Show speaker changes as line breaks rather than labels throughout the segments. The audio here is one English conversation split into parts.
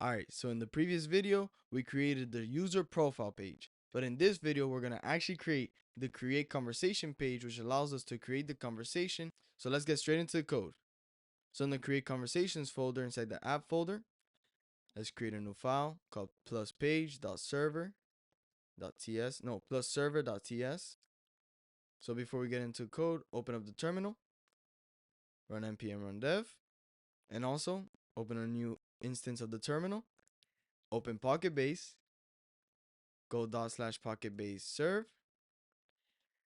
Alright, so in the previous video, we created the user profile page. But in this video, we're going to actually create the create conversation page, which allows us to create the conversation. So let's get straight into the code. So in the create conversations folder inside the app folder, let's create a new file called pluspage.server.ts. No, plusserver.ts. So before we get into code, open up the terminal, run npm run dev, and also open a new instance of the terminal, open PocketBase, go /PocketBase serve,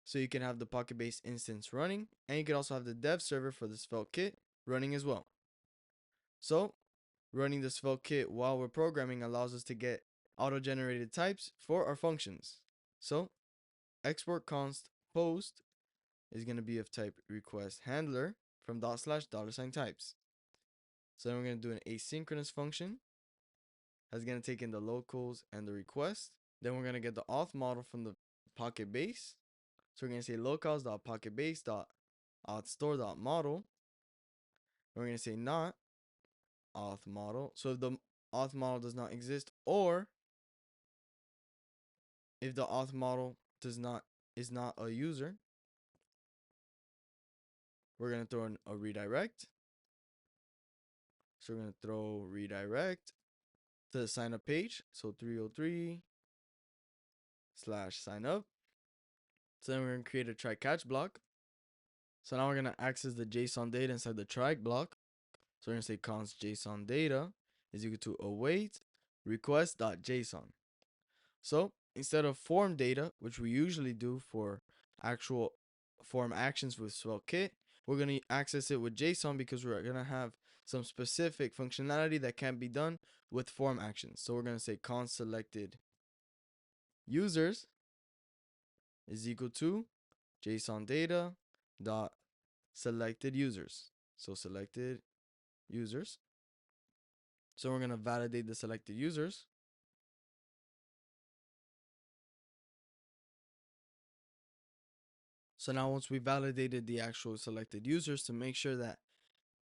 so you can have the PocketBase instance running, and you can also have the dev server for the Svelte kit running as well. So running the Svelte kit while we're programming allows us to get auto-generated types for our functions. So export const post is going to be of type request handler from $types. So then we're going to do an asynchronous function that's going to take in the locals and the request. Then we're going to get the auth model from the PocketBase. So we're going to say locals.pocketbase.authStore.model. We're going to say not auth model. So if the auth model does not exist, or if the auth model is not a user, we're going to throw in a redirect. So we're going to throw redirect to the sign up page. So 303/sign up. So then we're going to create a try catch block. So now we're going to access the JSON data inside the try block. So we're going to say const JSON data is equal to await request.json. So instead of form data, which we usually do for actual form actions with Svelte kit, we're going to access it with JSON because we're going to have some specific functionality that can't be done with form actions. So we're going to say const selected users is equal to JSON data dot selected users. So selected users. So we're going to validate the selected users. So now once we validated the actual selected users, to make sure that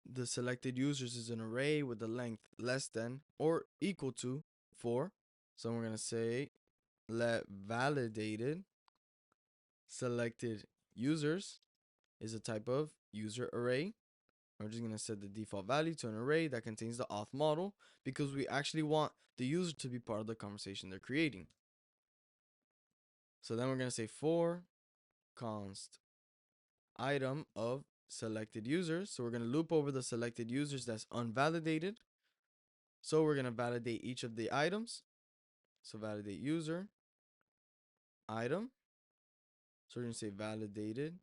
the selected users is an array with a length less than or equal to 4. So we're going to say let validated selected users is a type of user array. We're just going to set the default value to an array that contains the auth model because we actually want the user to be part of the conversation they're creating. So then we're going to say for const item of selected users. So we're going to loop over the selected users that's unvalidated. So we're going to validate each of the items. So validate user item. So we're going to say validated.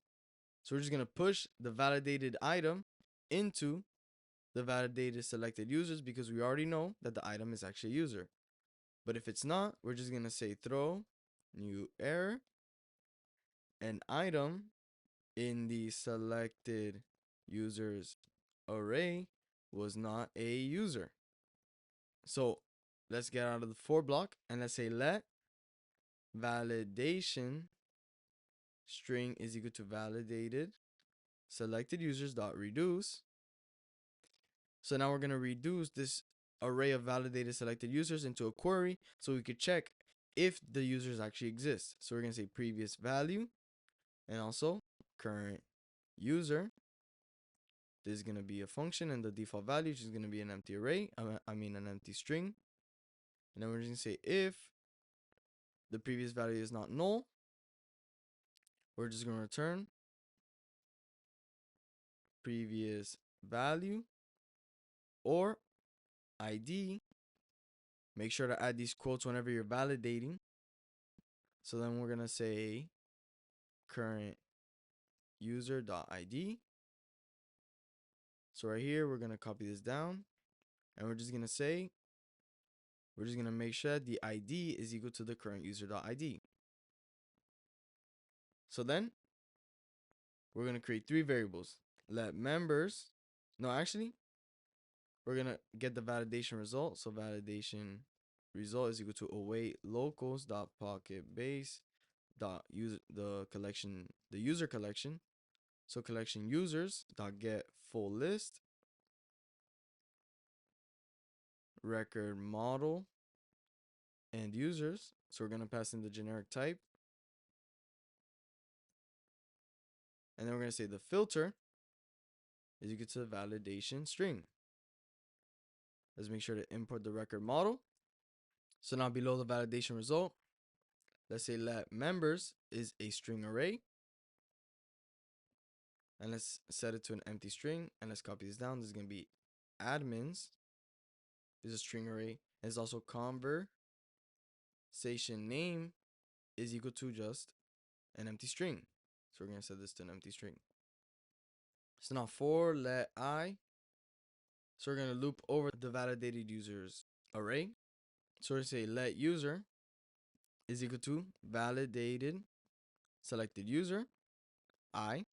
So we're just going to push the validated item into the validated selected users because we already know that the item is actually a user. But if it's not, we're just going to say throw new error an item in the selected users array was not a user. So let's get out of the for block and let's say let validation string is equal to validated selected users dot reduce. So now we're going to reduce this array of validated selected users into a query so we could check if the users actually exist. So we're going to say previous value and also current user. This is going to be a function and the default value is going to be an empty array. An empty string. And then we're just going to say if the previous value is not null, we're just going to return previous value or ID. Make sure to add these quotes whenever you're validating. So then we're going to say current user.id. So right here, we're going to copy this down and we're just going to make sure the ID is equal to the current user.id. So then we're going to create 3 variables. Let members, no, actually, we're going to get the validation result. So validation result is equal to await locals.pocketbase dot use the user collection. So collection users dot get full list record model and users. So we're going to pass in the generic type. And then we're going to say the filter is equal to the validation string. Let's make sure to import the record model. So now below the validation result, let's say let members is a string array. And let's set it to an empty string. And let's copy this down. This is going to be admins is a string array. And it's also conversation name is equal to just an empty string. So we're going to set this to an empty string. So now for let I, so we're going to loop over the validated users array. So we're going to say let user is equal to validated selected user I.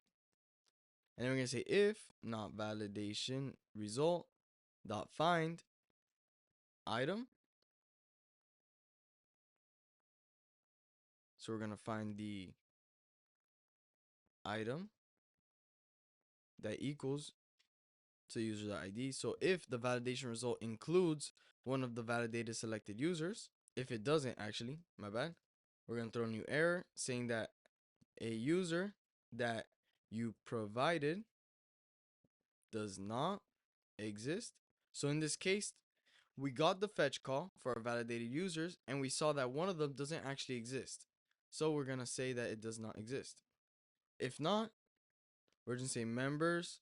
And then we're going to say if not validation result dot find item. So we're going to find the item that equals to user.id. So if the validation result includes one of the validated selected users, if it doesn't actually, my bad, we're going to throw a new error saying that a user that you provided does not exist. So in this case, we got the fetch call for our validated users and we saw that one of them doesn't actually exist. So we're going to say that it does not exist. If not, we're going to say members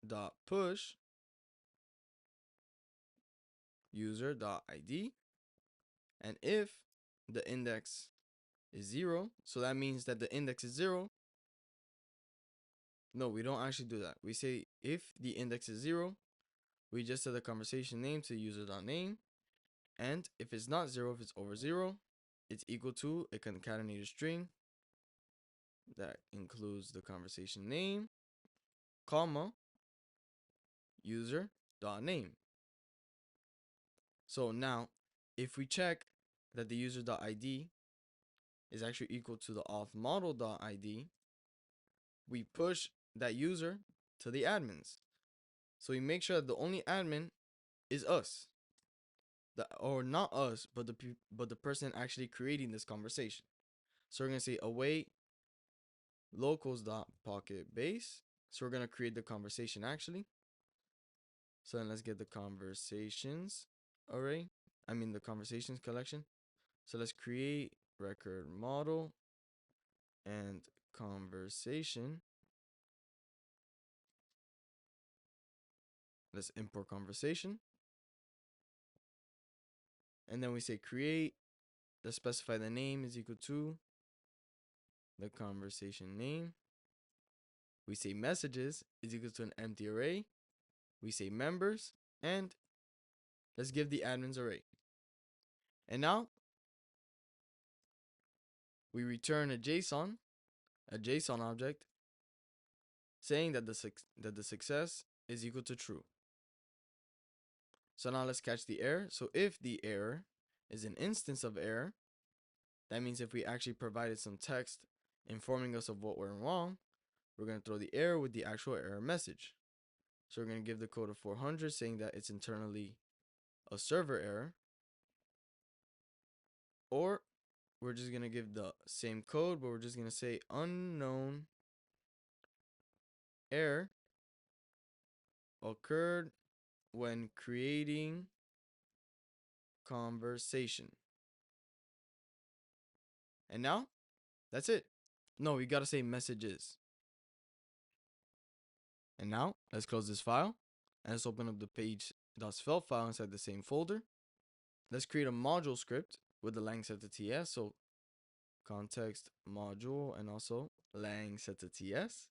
dot push user dot id. And if the index is 0, so that means that the index is 0. No, we don't actually do that. We say if the index is 0, we just set the conversation name to user.name. And if it's not 0, if it's over 0, it's equal to a concatenated string that includes the conversation name, comma, user.name. So now, if we check that the user.id is actually equal to the auth model.id, we push that user to the admins. So we make sure that the only admin is us. Or not us, but the person actually creating this conversation. So we're going to say await locals.PocketBase. So we're going to create the conversation actually. So then let's get the conversations array. The conversations collection. So let's create record model and conversation. Let's import conversation. And then we say create. Let's specify the name is equal to the conversation name. We say messages is equal to an empty array. We say members, and let's give the admins array. And now we return a JSON object saying that the success is equal to true. So now let's catch the error. So if the error is an instance of error, that means if we actually provided some text informing us of what went wrong, we're going to throw the error with the actual error message. So we're going to give the code of 400 saying that it's internally a server error. Or we're just going to give the same code, but we're just going to say unknown error occurred when creating conversation. And now that's it. No, we got to say messages. And now let's close this file and let's open up the page.svelte file inside the same folder. Let's create a module script with the lang set to ts. So context module and also lang set to ts.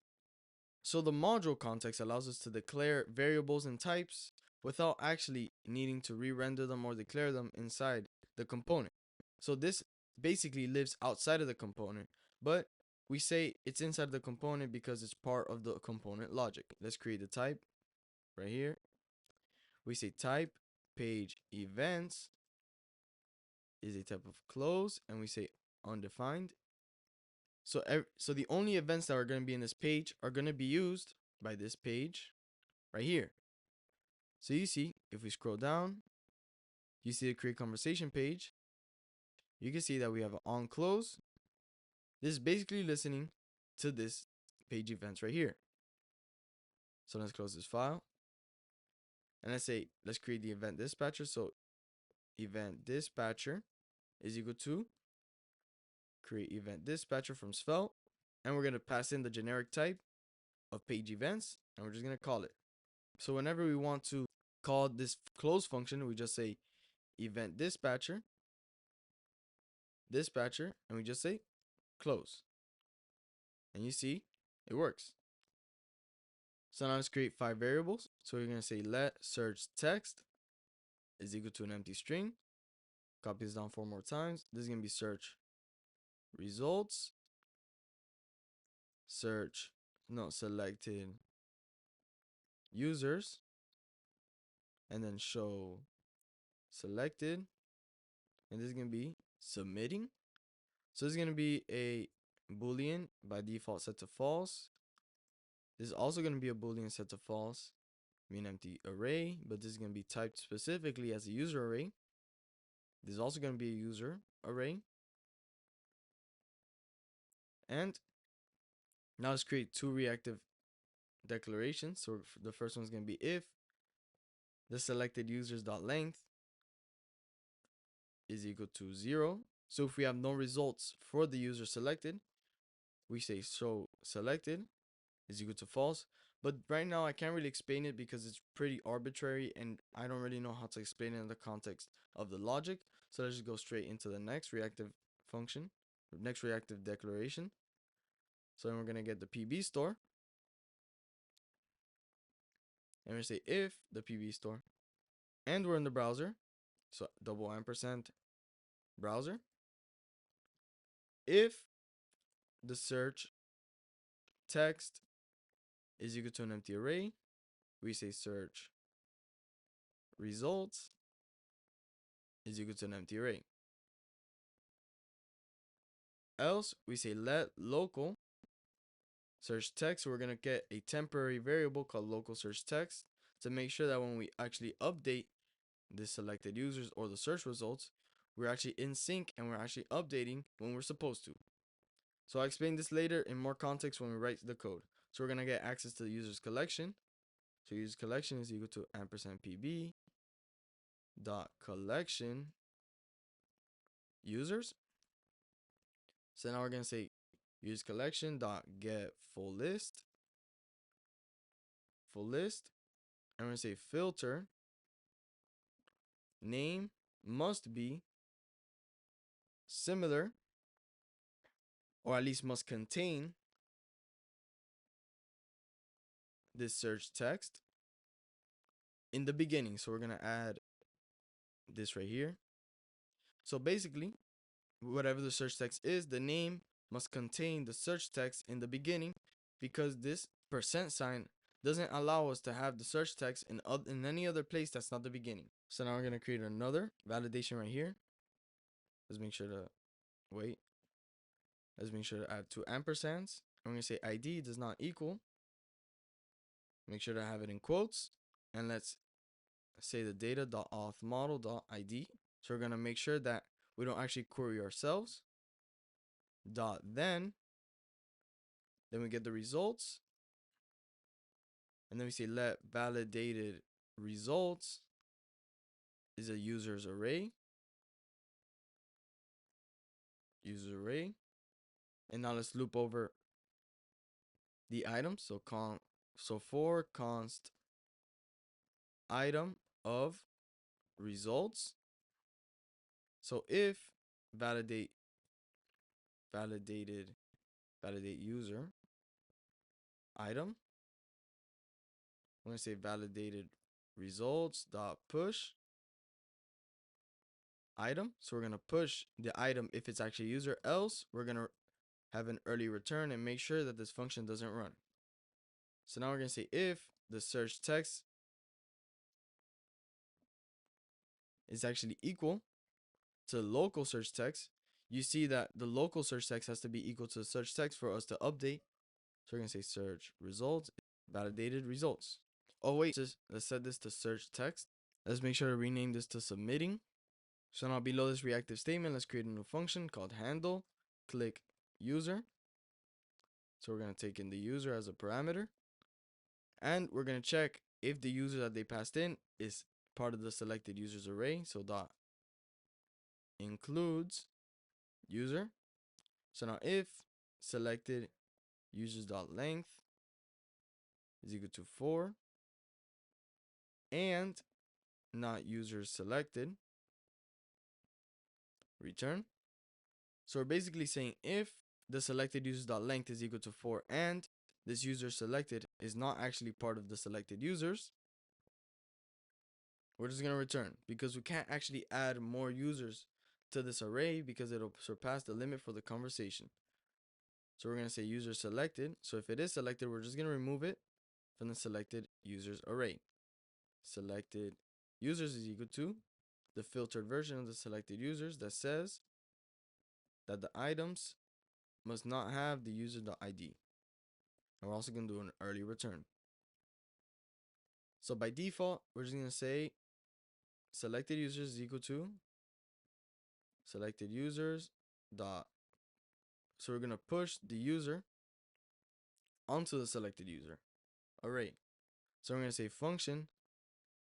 So the module context allows us to declare variables and types without actually needing to re-render them or declare them inside the component. So this basically lives outside of the component, but we say it's inside the component because it's part of the component logic. Let's create the type right here. We say type page events is a type of close, and we say undefined. So the only events that are going to be in this page are going to be used by this page right here. So you see, if we scroll down, you see the create conversation page. You can see that we have an on close. This is basically listening to this page events right here. So let's close this file. And let's create the event dispatcher. So event dispatcher is equal to create event dispatcher from Svelte. And we're going to pass in the generic type of page events. And we're just going to call it. So whenever we want to call this close function, we just say event dispatcher, and we just say close. And you see, it works. So now let's create 5 variables. So we're going to say let search text is equal to an empty string. Copy this down 4 more times. This is going to be search results, selected users, and then show selected. And this is going to be submitting. So this is going to be a Boolean by default set to false. This is also going to be a Boolean set to false, mean empty array, but this is going to be typed specifically as a user array. This is also going to be a user array. And now let's create 2 reactive declarations. So the first one is going to be if the selected users.length is equal to 0. So if we have no results for the user selected, we say show selected is equal to false. But right now I can't really explain it because it's pretty arbitrary and I don't really know how to explain it in the context of the logic. So let's just go straight into the next reactive function, next reactive declaration. So then we're going to get the PB store. And we say if the PB store, and we're in the browser, so double ampersand browser. If the search text is equal to an empty array, we say search results is equal to an empty array. Else, we say let local search text. We're going to get a temporary variable called local search text to make sure that when we actually update the selected users or the search results, we're actually in sync and we're actually updating when we're supposed to. So I'll explain this later in more context when we write the code. So we're going to get access to the user's collection. So user's collection is equal to ampersand PB dot collection users. So now we're going to say use collection dot get full list, and we're going to say filter name must be similar, or at least must contain this search text in the beginning. So we're going to add this right here. So basically, whatever the search text is, the name must contain the search text in the beginning, because this %sign doesn't allow us to have the search text in any other place that's not the beginning. So now we're going to create another validation right here. Let's make sure to wait. Let's make sure to add 2 ampersands. I'm going to say ID does not equal. Make sure to have it in quotes. And let's say the data.auth model.id. So we're going to make sure that we don't actually query ourselves. Then we get the results. And then we say let validated results is a users array. And now let's loop over the item. So for const item of results. So if validate user item, I'm going to say validated results dot push item. So we're going to push the item if it's actually user, else we're going to have an early return and make sure that this function doesn't run. So now we're going to say if the search text is actually equal to local search text, you see that the local search text has to be equal to the search text for us to update. So we're going to say search results, validated results. Oh wait, let's set this to search text. Let's make sure to rename this to submitting. So now below this reactive statement, let's create a new function called handle click user. So we're going to take in the user as a parameter, and we're going to check if the user that they passed in is part of the selected users array. So dot includes user. So now if selected users dot length is equal to 4 and not users selected, return. So we're basically saying if the selected users dot length is equal to 4 and this user selected is not actually part of the selected users, we're just going to return, because we can't actually add more users to this array because it'll surpass the limit for the conversation. So we're going to say user selected. So if it is selected, we're just going to remove it from the selected users array. Selected users is equal to the filtered version of the selected users that says that the items must not have the user.id. And we're also going to do an early return. So by default, we're just going to say selected users is equal to selected users dot. So we're going to push the user onto the selected user array. So we're going to say function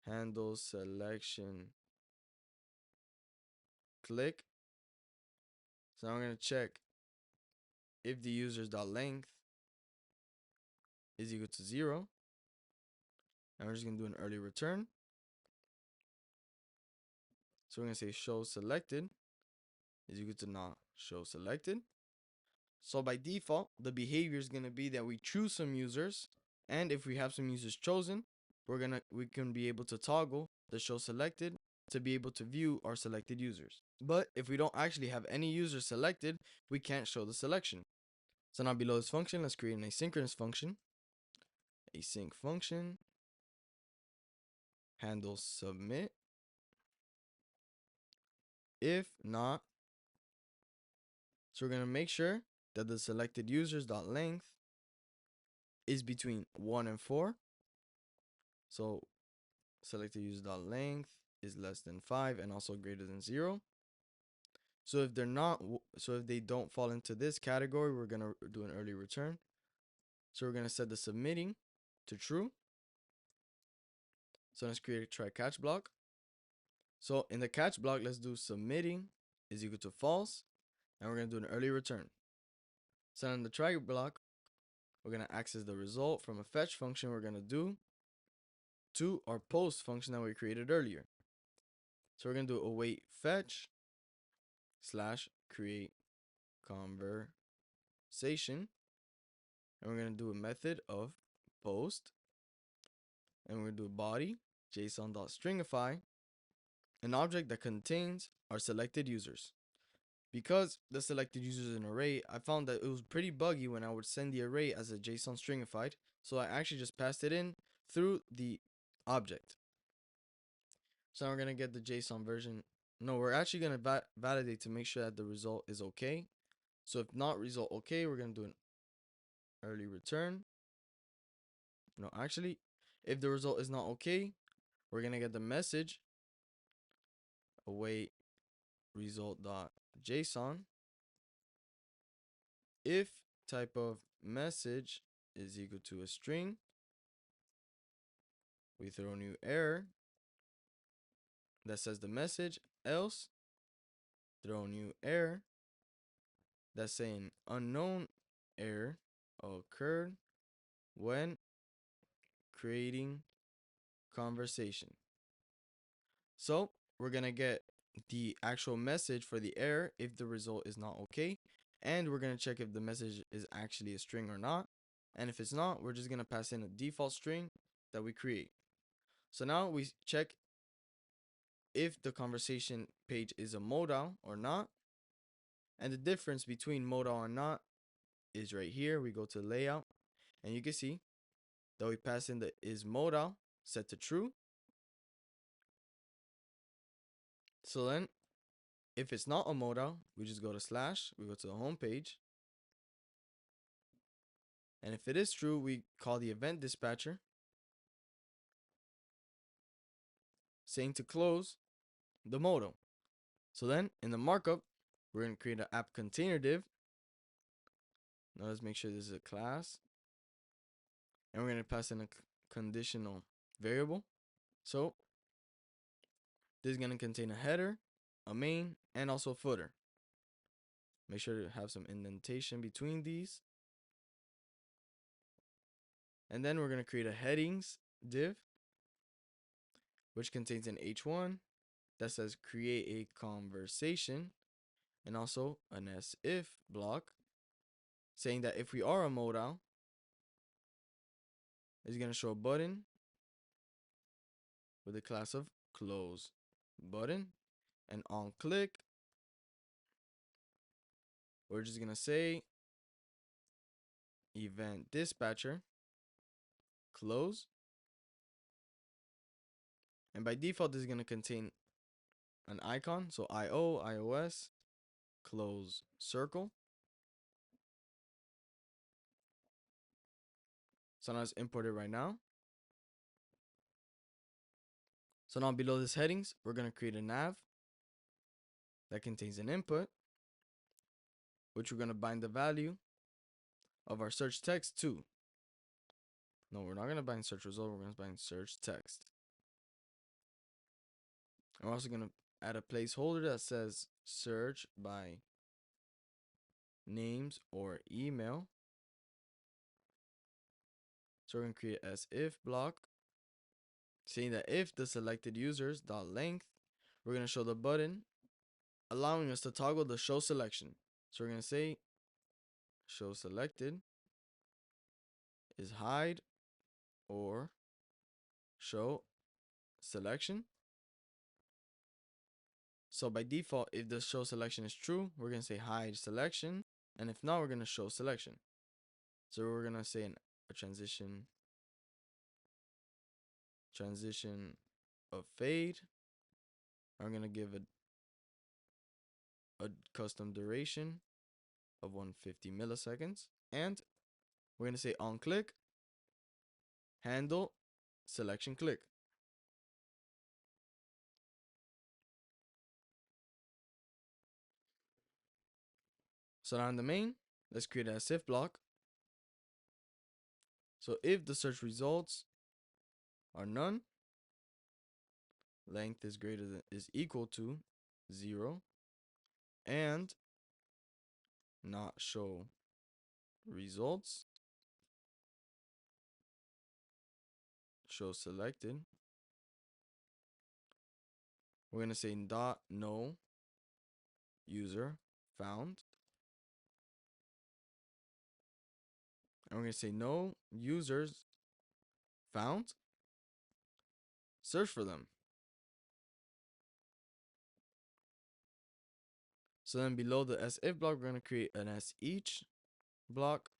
handle selection click. So now we're going to check if the users dot length is equal to 0, and we're just going to do an early return. So we're going to say show selected is equal to not show selected. So by default, the behavior is going to be that we choose some users, and if we have some users chosen, we can be able to toggle the show selected to be able to view our selected users. But if we don't actually have any users selected, we can't show the selection. So now below this function, let's create an asynchronous function. Async function handle submit. If not, so we're going to make sure that the selected users dot length is between 1 and 4. So selected user dot length is less than 5 and also greater than 0. So if they're not, so if they don't fall into this category, we're going to do an early return. So we're going to set the submitting to true. So let's create a try catch block. So in the catch block, let's do submitting is equal to false, and we're going to do an early return. So in the try block, we're going to access the result from a fetch function we're going to do to our post function that we created earlier. So we're going to do await fetch slash create conversation, and we're going to do a method of post, and we're going to do body json.stringify an object that contains our selected users. Because the selected users is an array, I found that it was pretty buggy when I would send the array as a JSON stringified, so I actually just passed it in through the object. So now we're going to get the JSON version. No, we're actually going to validate to make sure that the result is okay. So if not result okay, we're going to do an early return. No, actually, if the result is not okay, we're going to get the message await result.json if type of message is equal to a string. We throw a new error that says the message, else throw a new error that's saying unknown error occurred when creating conversation. So we're gonna get the actual message for the error if the result is not okay, and we're gonna check if the message is actually a string or not, and if it's not, we're just gonna pass in a default string that we create. So now we check if the conversation page is a modal or not, and the difference between modal and not is right here. We go to layout, and you can see that we pass in the is modal set to true. So then if it's not a modal, we just go to slash, we go to the home page, and if it is true, we call the event dispatcher, saying to close the modal. So then in the markup, we're going to create an app container div. Now let's make sure this is a class. And we're going to pass in a conditional variable. So this is going to contain a header, a main, and also a footer. Make sure to have some indentation between these. And then we're going to create a headings div, which contains an h1 that says create a conversation, and also an if block saying that if we are a modal, it's going to show a button with a class of close button, and on click, we're just going to say event dispatcher close, and by default this is going to contain an icon, so iOS close circle. So now let's import it right now. So now below this headings, we're going to create a nav that contains an input, which we're going to bind the value of our search text to. No, we're not going to bind search result, we're going to bind search text. And we're also going to add a placeholder that says search by names or email. So we're going to create as if block saying that if the selected users dot length, we're going to show the button allowing us to toggle the show selection. So we're going to say show selected is hide or show selection. So by default, if the show selection is true, we're going to say hide selection, and if not, we're going to show selection. So we're going to say a transition of fade. I'm going to give a custom duration of 150 milliseconds, and we're going to say on click handle selection click. So now in the main, let's create a if block. So if the search results are none, length is equal to 0, and not show results, show selected, we're going to say dot no user found, and we're going to say no users found, search for them. So then below the as if block, we're going to create an as each block,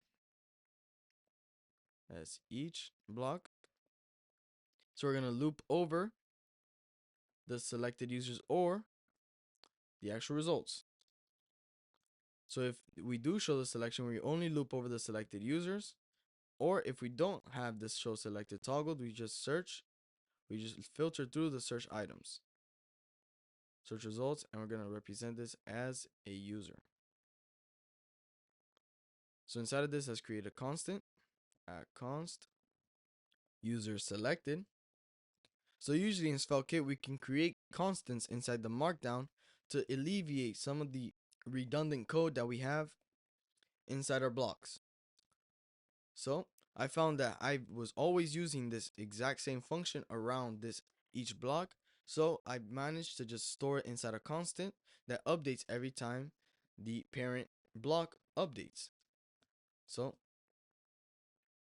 so we're going to loop over the selected users or the actual results. So if we do show the selection, we only loop over the selected users, or if we don't have this show selected toggled, we just filter through the search items, search results, and we're going to represent this as a user. So inside of this, let's create a constant at const user selected. So usually in SvelteKit, we can create constants inside the markdown to alleviate some of the redundant code that we have inside our blocks. So I found that I was always using this exact same function around this each block. So I managed to just store it inside a constant that updates every time the parent block updates. So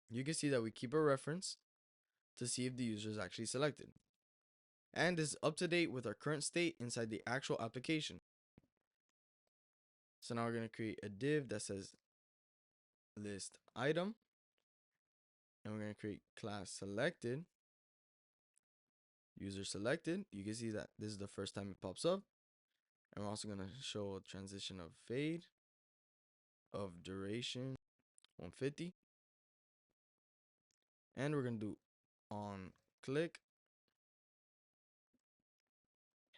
you can see that we keep a reference to see if the user is actually selected. And is up to date with our current state inside the actual application. So now we're going to create a div that says list item. And we're going to create class selected, user selected. You can see that this is the first time it pops up. And we're also going to show a transition of fade of duration 150. And we're going to do on click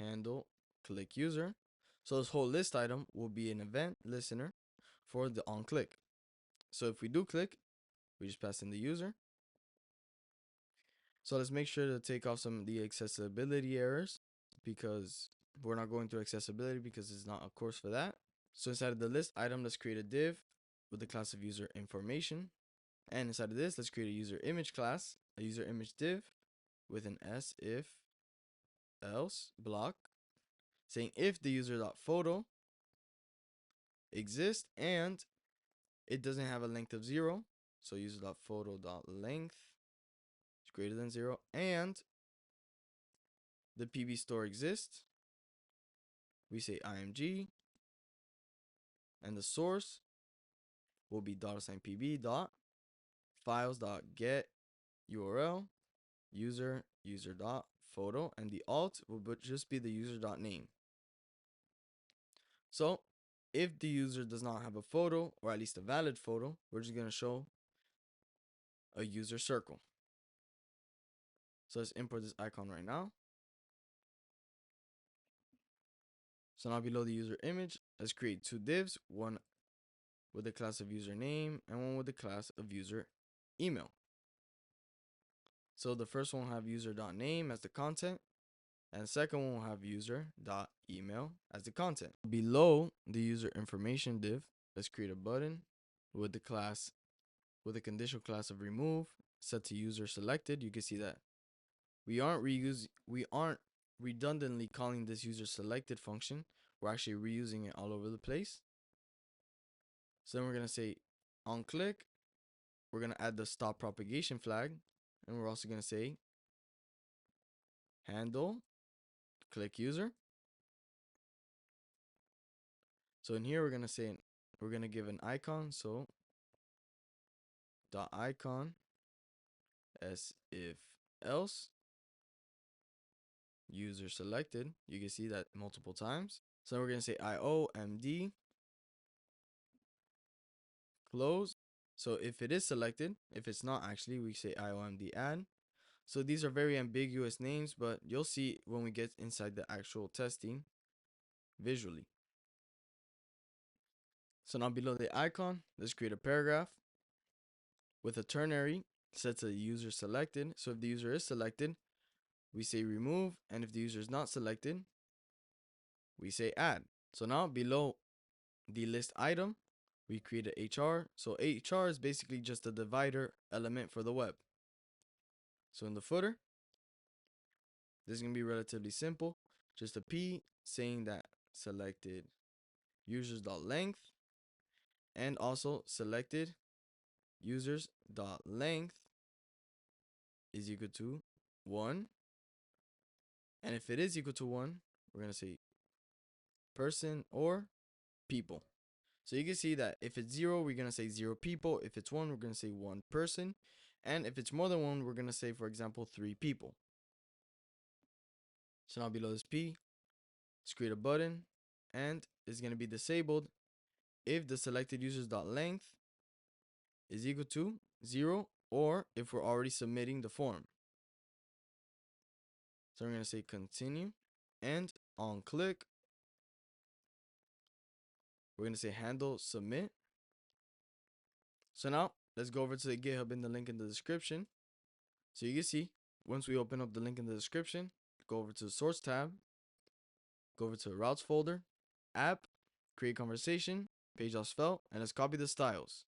handle click user. So this whole list item will be an event listener for the on click. So if we do click, we just pass in the user. So let's make sure to take off some of the accessibility errors, because we're not going through accessibility because it's not a course for that. So inside of the list item, let's create a div with the class of user information. And inside of this, let's create a user image class, a user image div with an s if else block saying if the user.photo exists and it doesn't have a length of 0, so user.photo.length is greater than 0, and the PB store exists, we say img, and the source will be $pb dot files dot get URL user dot photo, and the alt will just be the user dot name. So if the user does not have a photo, or at least a valid photo, we're just going to show a user circle. So let's import this icon right now. So now below the user image, let's create two divs, one with the class of username and one with the class of user email. So the first one will have user.name as the content, and the second one will have user.email as the content. Below the user information div, let's create a button with the class, with a conditional class of remove set to user selected. You can see that we aren't redundantly calling this user selected function. We're actually reusing it all over the place. So then we're going to say on click, we're going to add the stop propagation flag, and we're also going to say handle click user. So in here we're going to say, we're going to give an icon, so dot icon as if else user selected. You can see that multiple times. So we're going to say IOMD close. So if it is selected, if it's not, actually we say IOMD add. So these are very ambiguous names, but you'll see when we get inside the actual testing visually. So now below the icon, let's create a paragraph with a ternary set to the user selected. So if the user is selected, we say remove, and if the user is not selected, we say add. So now below the list item, we create a HR. So HR is basically just a divider element for the web. So in the footer, this is going to be relatively simple. Just a P saying that selected users.length, and also selected users.length is equal to 1. And if it is equal to 1, we're going to say person or people. So you can see that if it's 0, we're going to say 0 people. If it's 1, we're going to say 1 person. And if it's more than 1, we're going to say, for example, 3 people. So now below this P, let's create a button, and it's going to be disabled if the selected users.length is equal to 0, or if we're already submitting the form. So we're going to say continue, and on click, we're going to say handle submit. So now let's go over to the GitHub in the link in the description. So you can see, once we open up the link in the description, go over to the source tab, go over to the routes folder, app, create conversation, page.svelte, and let's copy the styles.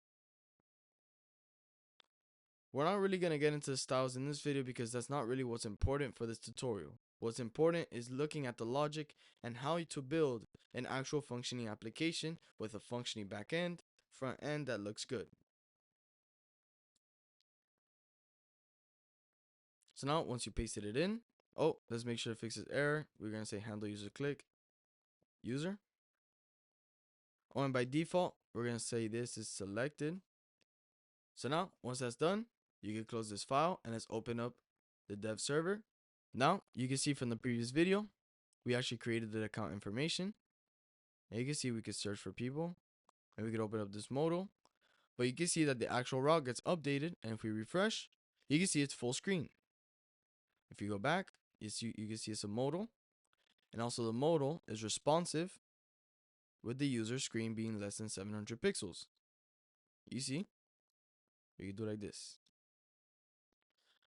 We're not really going to get into the styles in this video because that's not really what's important for this tutorial. What's important is looking at the logic and how to build an actual functioning application with a functioning backend, front end that looks good. So now once you pasted it in, let's make sure to fix this error. We're going to say handle user click user. And by default, we're going to say this is selected. So now once that's done, you can close this file and let's open up the dev server. Now you can see from the previous video, we actually created the account information. And you can see we could search for people, and we could open up this modal. But you can see that the actual route gets updated, and if we refresh, you can see it's full screen. If you go back, you can see it's a modal. And also the modal is responsive with the user screen being less than 700 pixels. You see? We can do like this.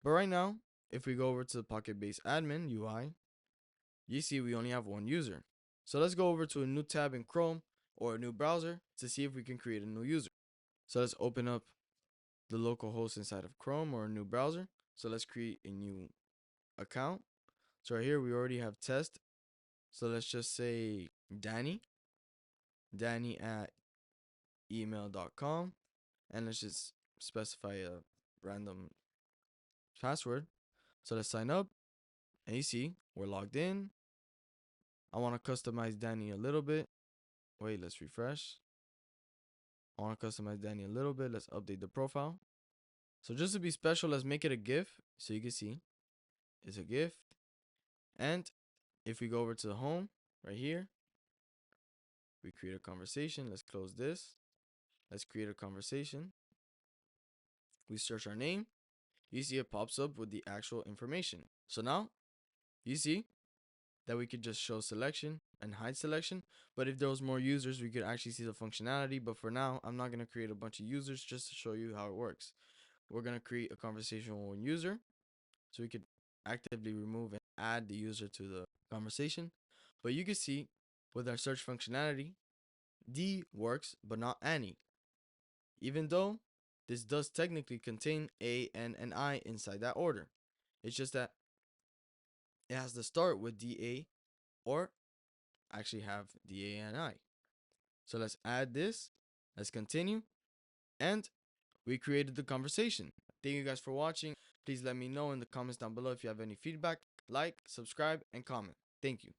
But right now, if we go over to the PocketBase admin UI, you see we only have one user. So let's go over to a new tab in Chrome or a new browser to see if we can create a new user. So let's open up the local host inside of Chrome or a new browser. So let's create a new account. So right here we already have test. So let's just say Danny at email.com, and let's just specify a random password. So let's sign up, and you see we're logged in. I want to customize Danny a little bit. Wait, let's refresh. I want to customize Danny a little bit. Let's update the profile. So just to be special, let's make it a GIF so you can see it's a GIF. And if we go over to the home right here, we create a conversation. Let's close this. Let's create a conversation. We search our name. You see it pops up with the actual information. So now you see that we could just show selection and hide selection. But if there was more users, we could actually see the functionality. But for now, I'm not going to create a bunch of users just to show you how it works. We're going to create a conversation with one user so we could actively remove and add the user to the conversation. But you can see with our search functionality, D works, but not Annie. Even though this does technically contain A, N, and I inside that order. It's just that it has to start with DA or actually have DA and I. So let's add this. Let's continue. And we created the conversation. Thank you guys for watching. Please let me know in the comments down below if you have any feedback. Like, subscribe, and comment. Thank you.